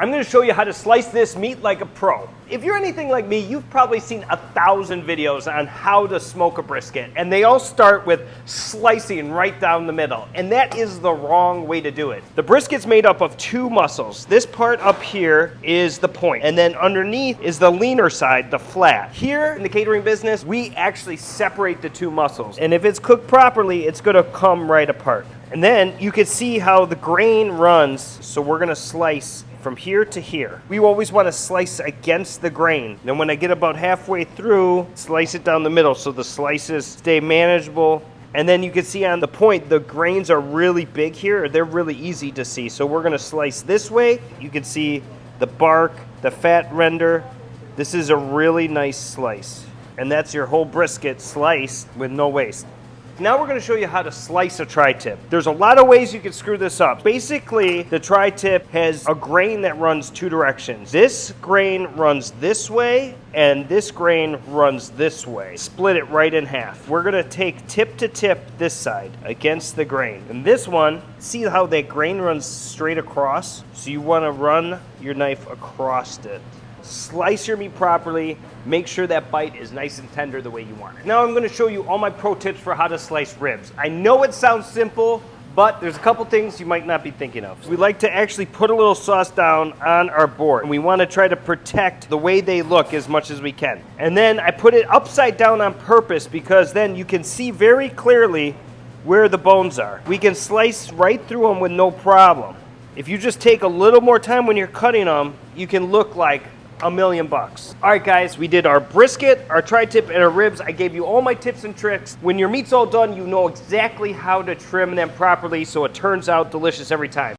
I'm gonna show you how to slice this meat like a pro. If you're anything like me, you've probably seen 1,000 videos on how to smoke a brisket, and they all start with slicing right down the middle, and that is the wrong way to do it. The brisket's made up of two muscles. This part up here is the point, and then underneath is the leaner side, the flat. Here in the catering business, we actually separate the two muscles, and if it's cooked properly, it's gonna come right apart. And then you can see how the grain runs, so we're gonna slice from here to here. We always want to slice against the grain. Then when I get about halfway through, slice it down the middle so the slices stay manageable. And then you can see on the point, the grains are really big here. They're really easy to see. So we're gonna slice this way. You can see the bark, the fat render. This is a really nice slice. And that's your whole brisket sliced with no waste. Now we're going to show you how to slice a tri-tip. There's a lot of ways you can screw this up. Basically, the tri-tip has a grain that runs two directions. This grain runs this way, and this grain runs this way. Split it right in half. We're going to take tip to tip this side against the grain. And this one, see how that grain runs straight across? So you want to run your knife across it. Slice your meat properly, make sure that bite is nice and tender the way you want it. Now I'm going to show you all my pro tips for how to slice ribs. I know it sounds simple, but there's a couple things you might not be thinking of. We like to actually put a little sauce down on our board, and we want to try to protect the way they look as much as we can. And then I put it upside down on purpose because then you can see very clearly where the bones are. We can slice right through them with no problem. If you just take a little more time when you're cutting them, you can look like $1,000,000. All right, guys, we did our brisket, our tri-tip, and our ribs. I gave you all my tips and tricks. When your meat's all done, you know exactly how to trim them properly so it turns out delicious every time.